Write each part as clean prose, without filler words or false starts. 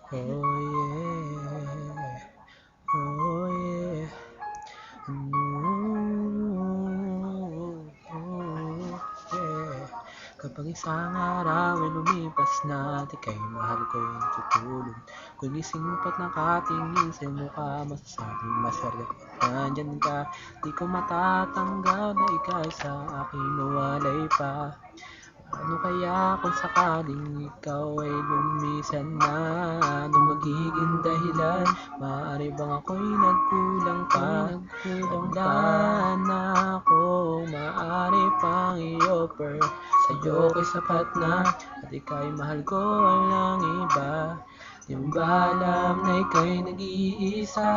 Oh yeah, oh yeah. Yeah. Kapag isang araw ay lumipas na at ika'y mahal ko yung tutulog, gumising pa't nakatingin sa mukha, masasabing masarap at nandyan ka. Di ko matatanggap na ikaw sa akin nawalay pa. Ano kaya kung sakaling ikaw ay lumisan na? Ano magiging dahilan? Maaari bang ako'y nagkulang pa? Wala na akong maaari pang i-offer. Sa'yo ko'y sapat na at ika'y mahal ko, walang iba. Di mo ba alam na ika'y nag-iisa?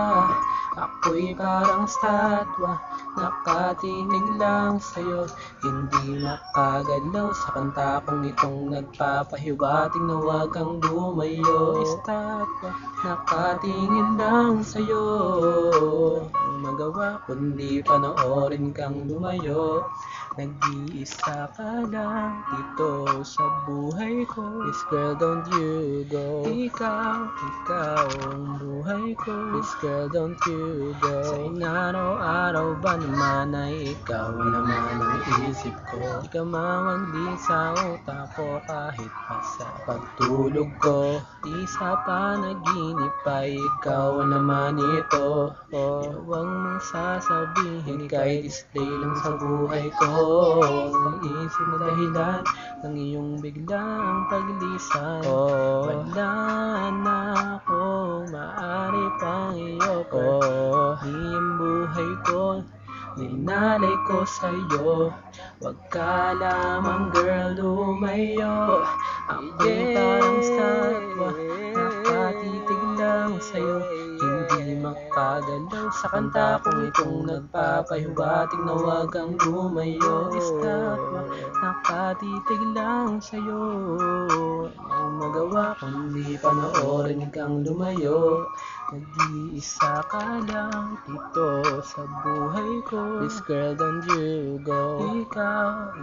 Ako'y parang statwa, nakatitig lang sa'yo. Hindi makagalaw sa kanta kong itong nagpapahiwatig na huwag kang lumayo. Estatwa, nakatingin lang sa'yo. Ang magawa kundi panoorin kang lumayo. Nag-iisa ka lang dito sa buhay ko. This girl, don't you go. Ikaw ang buhay ko. This girl, don't you go. Sa inaraw-araw ba naman ay ikaw naman ang isip ko. Di ka mawagli sa utak ko kahit pa sa pagtulog ko. Di sa panaginip ay ikaw naman ito. Huwag mong sasabihin ika'y display lang sa buhay ko. Ang isip na dahilan ng iyong biglang paglisan. Wala na akong maaari pang i-offer. Di ang buhay ko, ninalay ko sa'yo. Huwag ka lamang girl lumayo. Ako'y parang statwa, nakatitig lang sa'yo. Hindi makagalaw sa kanta kong itong nagpapahiwatig na huwag kang lumayo. Estatwa, nakatitig lang sa'yo. Ang magawa kundi panoorin kang lumayo. Nag-iisa ka lang dito sa buhay ko. This girl, don't you go. Ikaw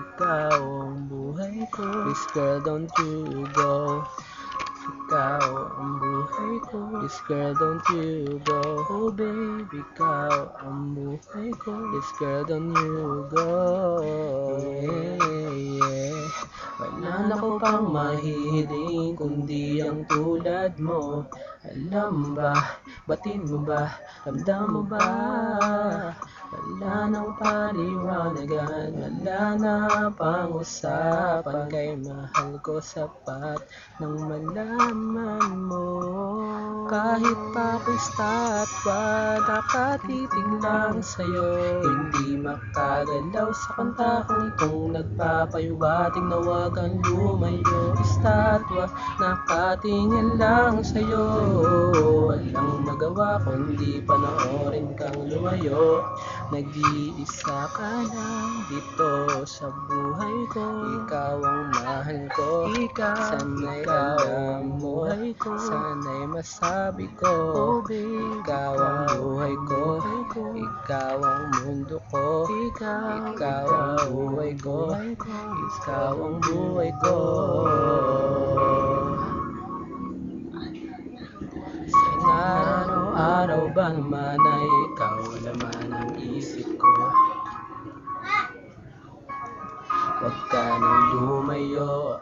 ang buhay ko. This girl, don't you go. Ikaw ang buhay ko. This girl, don't you go. Oh baby, ikaw ang buhay ko. This girl, don't you go. Yeah. Wala na ko pang mahihiling kundi ang tulad mo. Alam ba, batin mo ba, ramdam mo ba? Wala nang paliwanagan, wala na pang usapan. Kay mahal ko sapat nang malaman mo. Kahit pa ako'y statwa, nakatitig lang sa'yo. Hindi makagalaw sa kanta kong itong nagpapahiwatig na huwag kang lumayo. Estatwa, nakatingin lang sa'yo. Walang magawa kundi panoorin kang lumayo. Nag-iisa ka lang dito sa buhay ko. Ikaw ang mahal ko. Sana'y alam mo. Sana'y masabi ko. Ikaw ang buhay ko. Ikaw ang mundo ko. Ikaw ang buhay ko. Ikaw ang buhay ko. Sa araw-araw ba naman ay ikaw naman ang isip ko. Huwag ka nang lumayo.